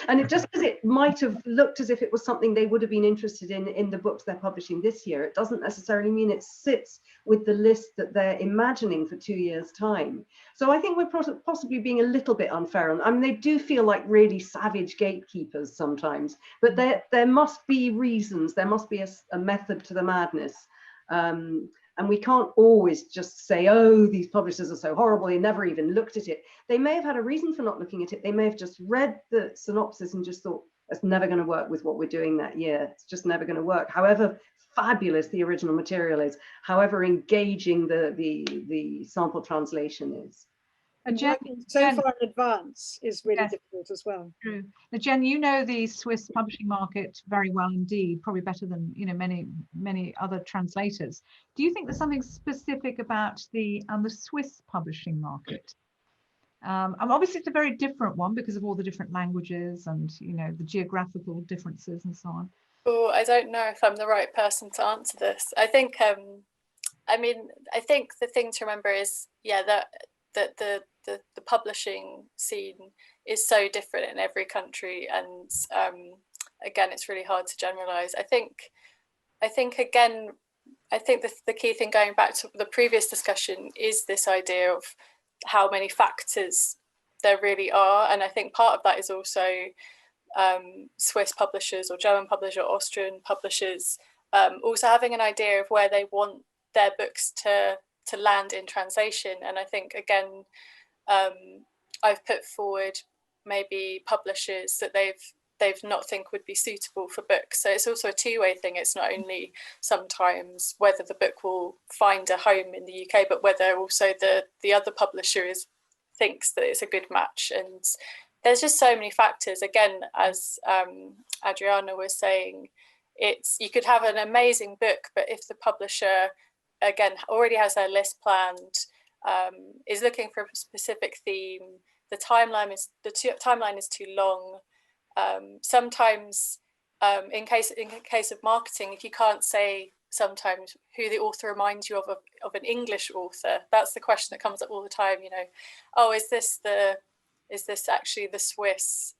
And it just because it might have looked as if it was something they would have been interested in the books they're publishing this year, it doesn't necessarily mean it sits with the list that they're imagining for 2 years' time. So I think we're possibly being a little bit unfair. I mean, they do feel like really savage gatekeepers sometimes, but there must be reasons, there must be a method to the madness. And we can't always just say, oh, these publishers are so horrible, they never even looked at it. They may have had a reason for not looking at it. They may have just read the synopsis and just thought, that's never going to work with what we're doing that year. It's just never going to work. However fabulous the original material is, however engaging the sample translation is. And Jen, so far in advance is really difficult as well. True. Now, Jen, you know the Swiss publishing market very well indeed, probably better than many other translators. Do you think there's something specific about the Swiss publishing market? Obviously, it's a very different one because of all the different languages and the geographical differences and so on. Oh, I don't know if I'm the right person to answer this. I think, I think the thing to remember is, that the publishing scene is so different in every country, and again, it's really hard to generalize. I think again, the key thing, going back to the previous discussion, is this idea of how many factors there really are, and I think part of that is also Swiss publishers or German publishers or Austrian publishers also having an idea of where they want their books to land in translation. And I think, again, I've put forward maybe publishers that they've not think would be suitable for books. So it's also a two-way thing. It's not only sometimes whether the book will find a home in the UK, but whether also the other publisher thinks that it's a good match. And there's just so many factors. Again, as Adriana was saying, you could have an amazing book, but if the publisher, again, already has their list planned, is looking for a specific theme, the timeline is too long. Sometimes, in case of marketing, if you can't say sometimes who the author reminds you of an English author, that's the question that comes up all the time. Oh, is this actually the Swiss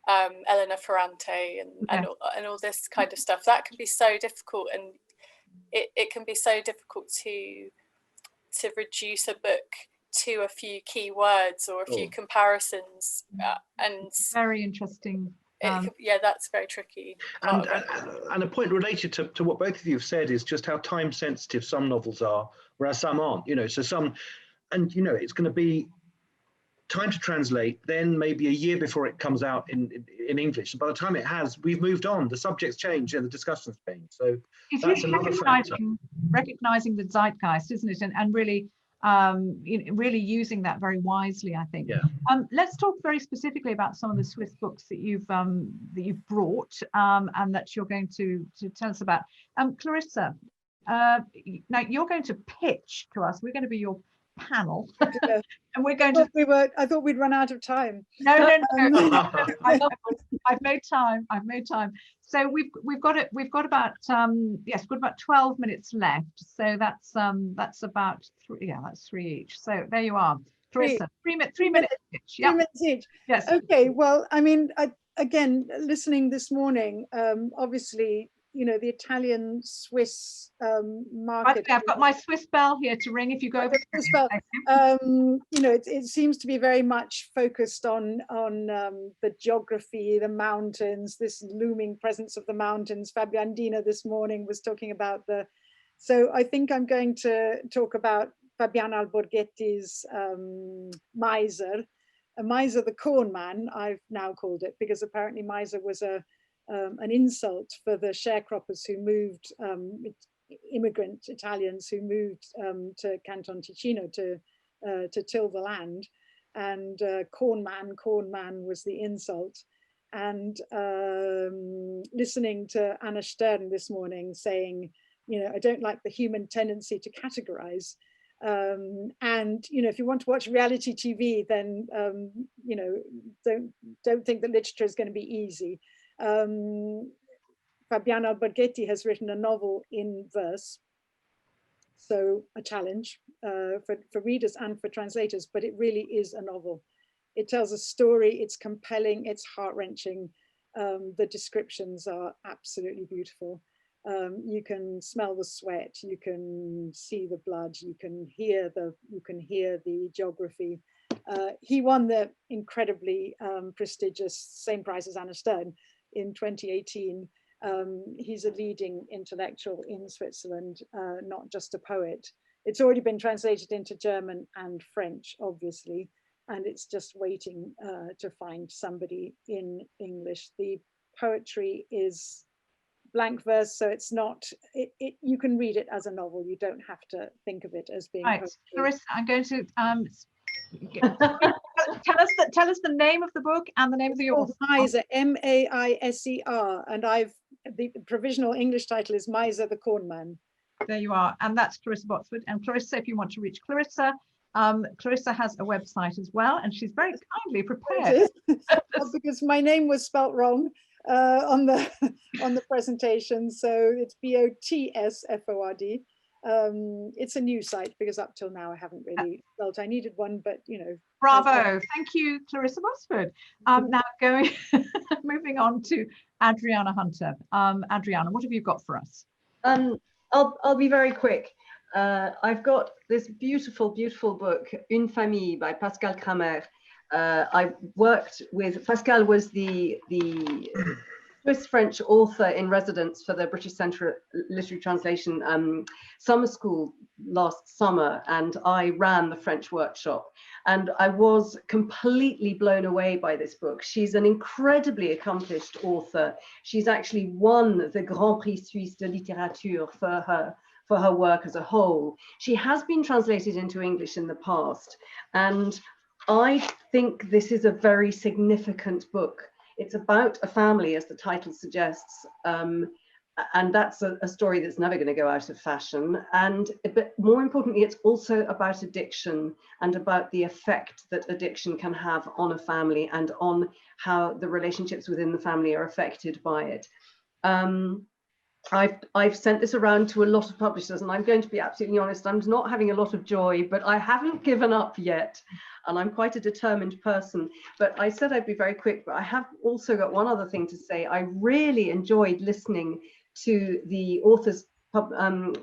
Elena Ferrante and all this kind of stuff? That can be so difficult, and it can be so difficult to reduce a book to a few keywords or a few comparisons, and very interesting. That's very tricky. And a point related to what both of you have said is just how time sensitive some novels are, whereas some aren't. So some, and it's going to be time to translate, then maybe a year before it comes out in English. And by the time it has, we've moved on. The subjects change and the discussions change. So that's another factor. Recognizing the zeitgeist, isn't it? And really, really using that very wisely, I think. Yeah. Let's talk very specifically about some of the Swiss books that you've brought and that you're going to tell us about. Clarissa, now you're going to pitch to us. We're going to be your panel, and we're going to. I thought we'd run out of time. No. I've made time. So we've got about 12 minutes left. So that's about three. That's 3 each. So there you are, Clarissa. 3 minutes each. Yeah. 3 minutes each. Yes. Okay. Well, I mean, again, listening this morning, obviously, the Italian-Swiss market. I've got my Swiss bell here to ring if you go over. Swiss bell. It seems to be very much focused on the geography, the mountains, this looming presence of the mountains. Fabiandina this morning was talking about so I think I'm going to talk about Fabiano Alborghetti's Miser. Miser the Corn Man, I've now called it, because apparently Miser was an insult for the sharecroppers who moved immigrant Italians who moved to Canton Ticino to till the land, and corn man was the insult. And listening to Anna Stern this morning saying, you know, I don't like the human tendency to categorize. And, you know, if you want to watch reality TV, then, you know, don't think that literature is going to be easy. Fabiana Borghetti has written a novel in verse, so a challenge for readers and for translators, but it really is a novel. It tells a story, it's compelling, it's heart-wrenching. The descriptions are absolutely beautiful. You can smell the sweat, you can see the blood, you can hear the geography. He won the incredibly prestigious same prize as Anna Stern in 2018. He's a leading intellectual in Switzerland, not just a poet. It's already been translated into German and French, obviously, and it's just waiting to find somebody in English. The poetry is blank verse, so it's not, you can read it as a novel. You don't have to think of it as being right. poetry. Clarissa, I'm going to tell us the name of the book and the name of the author. Maiser, M-A-I-S-E-R, and the provisional English title is Maiser the Corn Man. There you are, and that's Clarissa Botsford. And Clarissa, if you want to reach Clarissa, Clarissa has a website as well, and she's very kindly prepared. Because my name was spelt wrong on the presentation, so it's B-O-T-S-F-O-R-D. It's a new site because up till now I haven't really felt I needed one, but you know. Bravo, thank you, Clarissa Botsford. Now moving on to Adriana Hunter. Adriana, what have you got for us? I'll be very quick. I've got this beautiful, beautiful book, Une Famille by Pascal Kramer. I worked with, Pascal was the Swiss-French author in residence for the British Centre Literary Translation summer school last summer, and I ran the French workshop. And I was completely blown away by this book. She's an incredibly accomplished author. She's actually won the Grand Prix Suisse de Littérature for her work as a whole. She has been translated into English in the past, and I think this is a very significant book. It's about a family, as the title suggests, and that's a story that's never going to go out of fashion. But more importantly, it's also about addiction and about the effect that addiction can have on a family and on how the relationships within the family are affected by it. I've sent this around to a lot of publishers, and I'm going to be absolutely honest, I'm not having a lot of joy, but I haven't given up yet. And I'm quite a determined person, but I said I'd be very quick, but I have also got one other thing to say. I really enjoyed listening to the author's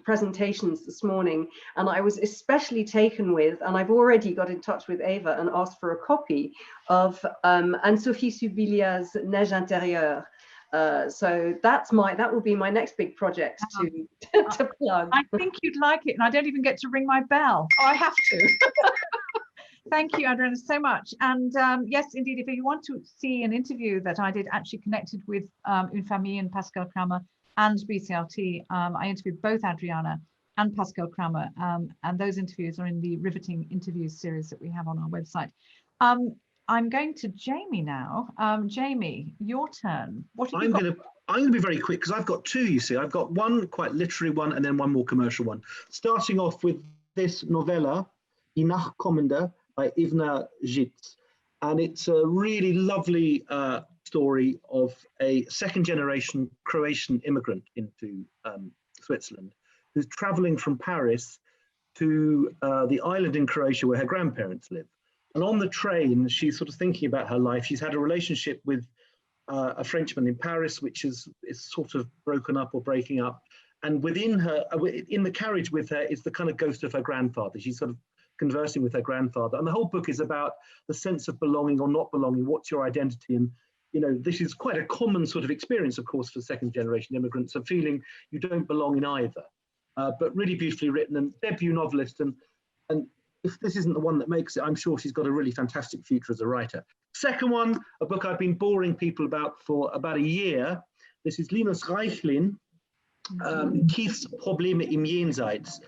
presentations this morning, and I was especially taken with, and I've already got in touch with Eva and asked for a copy of Anne-Sophie Subilia's Neige Intérieure. So that will be my next big project to plug. I think you'd like it, and I don't even get to ring my bell. Oh, I have to. Thank you, Adriana, so much. And yes, indeed, if you want to see an interview that I did actually connected with Une Famille and Pascal Kramer and BCLT, I interviewed both Adriana and Pascal Kramer, and those interviews are in the riveting interviews series that we have on our website. I'm going to Jamie now. Jamie, your turn. What have you got? I'm going to be very quick because I've got two, you see. I've got one quite literary one and then one more commercial one. Starting off with this novella, Die Nachkommende, by Ivna Zitz. And it's a really lovely story of a second-generation Croatian immigrant into Switzerland who's traveling from Paris to the island in Croatia where her grandparents live. And on the train, she's sort of thinking about her life. She's had a relationship with a Frenchman in Paris, which is sort of broken up or breaking up. And within her, in the carriage with her, is the kind of ghost of her grandfather. She's sort of conversing with her grandfather. And the whole book is about the sense of belonging or not belonging. What's your identity? And, you know, this is quite a common sort of experience, of course, for second generation immigrants, of feeling you don't belong in either. But really beautifully written, and debut novelist. And if this isn't the one that makes it, I'm sure she's got a really fantastic future as a writer. Second one, a book I've been boring people about for about a year. This is Linus Reichlin, Keith's Probleme im Jenseits.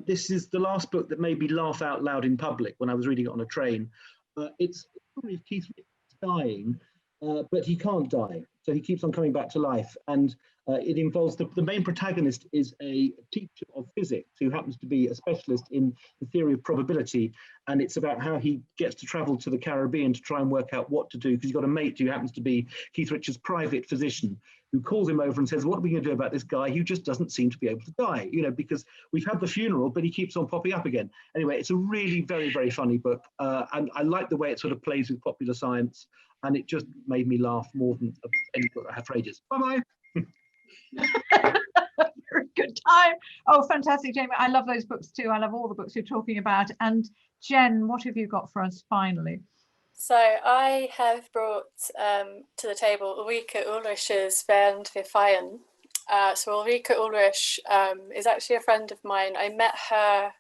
This is the last book that made me laugh out loud in public when I was reading it on a train. It's probably of Keith dying, but he can't die, so he keeps on coming back to life. And it involves the main protagonist is a teacher of physics who happens to be a specialist in the theory of probability, and it's about how he gets to travel to the Caribbean to try and work out what to do, because he's got a mate who happens to be Keith Richards' private physician, who calls him over and says, what are we going to do about this guy who just doesn't seem to be able to die? You know, because we've had the funeral, but he keeps on popping up again. Anyway, it's a really very, very funny book. And I like the way it sort of plays with popular science. And it just made me laugh more than any book I had for ages. Bye-bye. Very good time. Oh, fantastic, Jamie. I love those books too. I love all the books you're talking about. And Jen, what have you got for us finally? So I have brought to the table Ulrike Ulrich's Während wir feiern. So Ulrike Ulrich is actually a friend of mine. I met her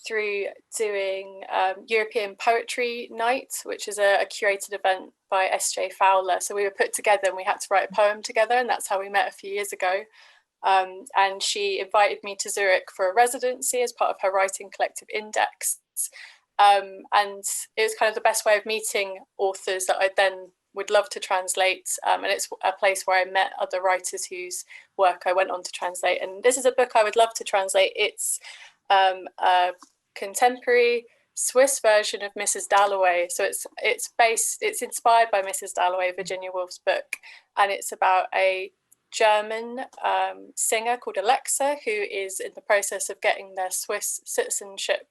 through doing European Poetry Night, which is a curated event by S.J. Fowler. So we were put together and we had to write a poem together, and that's how we met a few years ago. And she invited me to Zurich for a residency as part of her writing collective Index. And it was kind of the best way of meeting authors that I then would love to translate. And it's a place where I met other writers whose work I went on to translate. And this is a book I would love to translate. It's a contemporary Swiss version of Mrs. Dalloway. So it's inspired by Mrs. Dalloway, Virginia Woolf's book. And it's about a German singer called Alexa, who is in the process of getting their Swiss citizenship.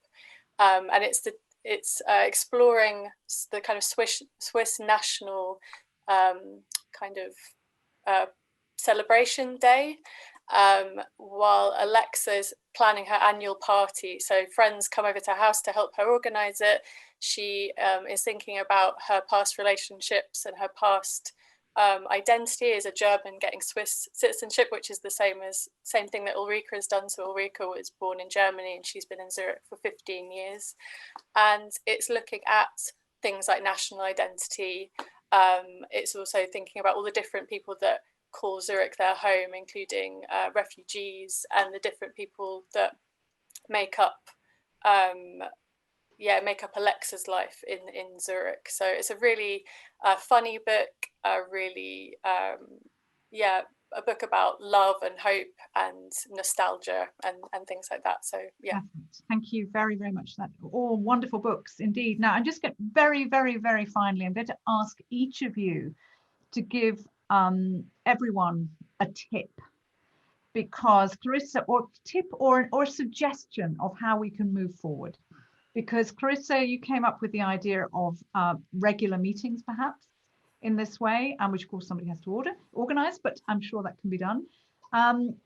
And it's exploring the kind of Swiss national kind of celebration day, while Alexa is planning her annual party. So friends come over to her house to help her organize it. She is thinking about her past relationships and her past identity as a German getting Swiss citizenship, which is the same thing that Ulrike has done. So Ulrike was born in Germany and she's been in Zurich for 15 years. And it's looking at things like national identity. It's also thinking about all the different people that call Zurich their home, including refugees and the different people that make up Alexa's life in Zurich. So it's a really funny book, a book about love and hope and nostalgia and things like that. So yeah. Thank you very, very much. That all wonderful books indeed. Now I'm just going very, very, very finally, I'm going to ask each of you to give everyone a tip, because Clarissa, or tip or suggestion of how we can move forward. Because Clarissa, you came up with the idea of regular meetings, perhaps, in this way, which of course somebody has to organize, but I'm sure that can be done.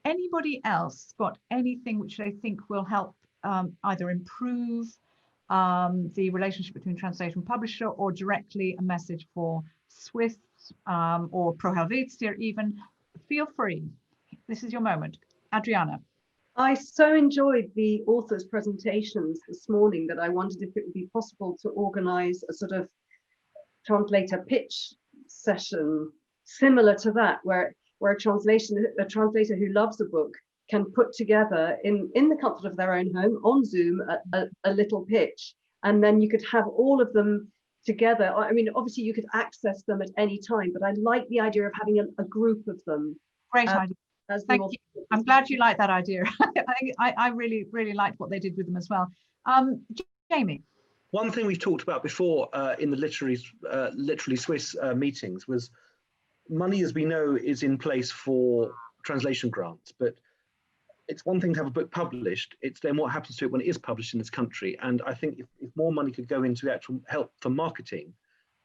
Anybody else got anything which they think will help either improve the relationship between translator and publisher, or directly a message for Swiss or Pro Helvetia even? Feel free. This is your moment. Adriana. I so enjoyed the authors' presentations this morning that I wondered if it would be possible to organize a sort of translator pitch session similar to that, where a translator who loves a book can put together in the comfort of their own home on Zoom a little pitch, and then you could have all of them together. I mean, obviously you could access them at any time, but I like the idea of having a group of them. Great idea. Thank you. I'm glad you like that idea. I really, really liked what they did with them as well. Jamie. One thing we've talked about before in the literally Swiss meetings was money, as we know, is in place for translation grants, but it's one thing to have a book published, it's then what happens to it when it is published in this country. And I think if more money could go into actual help for marketing,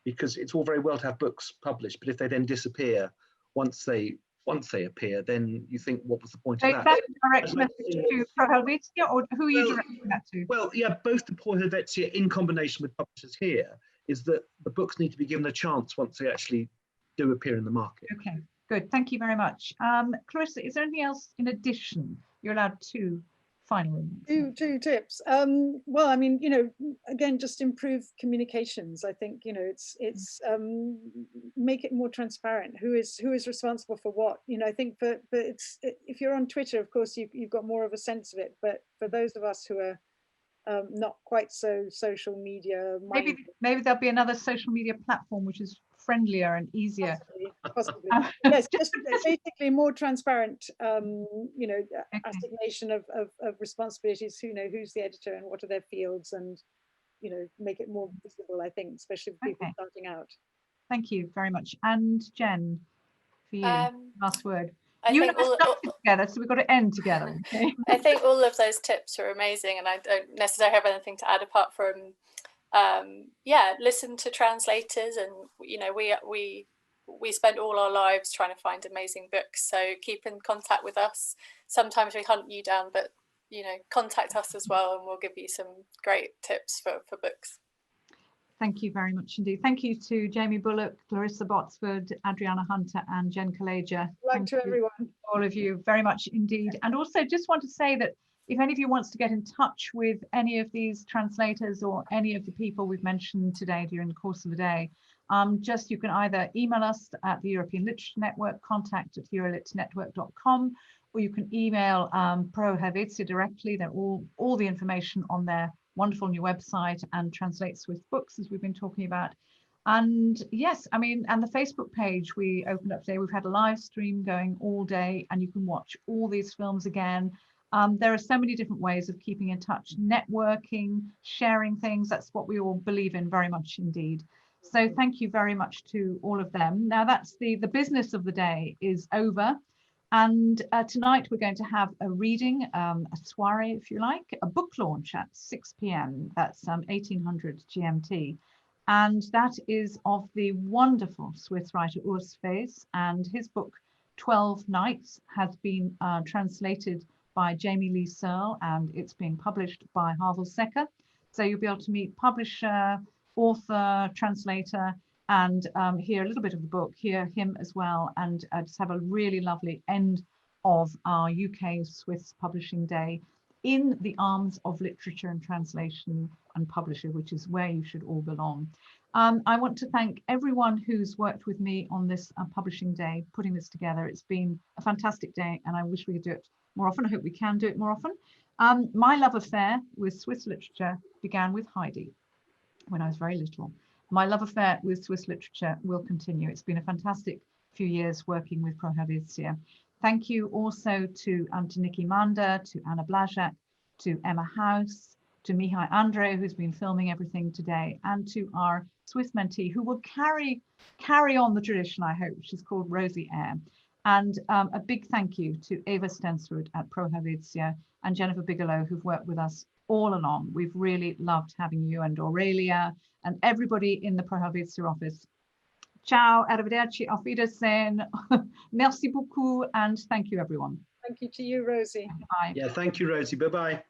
because it's all very well to have books published, but if they then disappear once they appear, then you think, what was the point of that? Is that a direct message to Pro Helvetia, or who are you directing that to? Well, yeah, both to Pro Helvetia in combination with publishers here, is that the books need to be given a chance once they actually do appear in the market. Okay, good. Thank you very much. Clarissa, is there anything else in addition? You're allowed 2 final remarks. Two tips. Well, I mean, you know, again, just improve communications. I think, you know, it's make it more transparent. Who is responsible for what? You know, I think if you're on Twitter, of course, you've got more of a sense of it. But for those of us who are not quite so social media minded, maybe there'll be another social media platform which is friendlier and easier. Possibly. Yes, just basically more transparent, you know, assignation of responsibilities. You know, who's the editor and what are their fields, and you know, make it more visible. I think, especially for people starting out. Thank you very much. And Jen, for you, last word. You and I started together, so we've got to end together. Okay? I think all of those tips are amazing, and I don't necessarily have anything to add apart from, yeah, listen to translators, and you know, we spend all our lives trying to find amazing books. So keep in contact with us. Sometimes we hunt you down, but you know, contact us as well, and we'll give you some great tips for books. Thank you very much indeed. Thank you to Jamie Bullock, Clarissa Botsford, Adriana Hunter and Jen Kaleja. Thank you everyone. All of you very much indeed. And also just want to say that if any of you wants to get in touch with any of these translators or any of the people we've mentioned today during the course of the day, just you can either email us at the European Literature Network, contact@eurolitnetwork.com, or you can email Pro Helvetia directly. They're all the information on their wonderful new website and Translate Swiss Books, as we've been talking about. And yes, I mean, and the Facebook page we opened up today, we've had a live stream going all day, and you can watch all these films again. There are so many different ways of keeping in touch, networking, sharing things. That's what we all believe in very much indeed. So thank you very much to all of them. Now that's the business of the day is over. And tonight we're going to have a reading, a soiree, if you like, a book launch at 6 p.m. That's 1800 GMT. And that is of the wonderful Swiss writer Urs Fes, and his book 12 Nights has been translated by Jamie Lee Searle, and it's being published by Havelsecke. So you'll be able to meet publisher, author, translator, and hear a little bit of the book, hear him as well, and just have a really lovely end of our UK Swiss Publishing Day in the arms of literature and translation and publisher, which is where you should all belong. I want to thank everyone who's worked with me on this publishing day, putting this together. It's been a fantastic day, and I wish we could do it more often. I hope we can do it more often. My love affair with Swiss literature began with Heidi when I was very little. My love affair with Swiss literature will continue. It's been a fantastic few years working with Pro Helvetia. Thank you also to Niki Manda, to Anna Blazak, to Emma House, to Mihai Andrei, who's been filming everything today, and to our Swiss mentee, who will carry on the tradition, I hope. She's called Rosie Eyre. And a big thank you to Eva Stensrud at Pro Helvetia and Jennifer Bigelow, who've worked with us all along. We've really loved having you, and Aurelia and everybody in the Pro Helvetia office. Ciao, arrivederci, auf Wiedersehen. Merci beaucoup, and thank you, everyone. Thank you to you, Rosie. Bye. Yeah, thank you, Rosie. Bye-bye.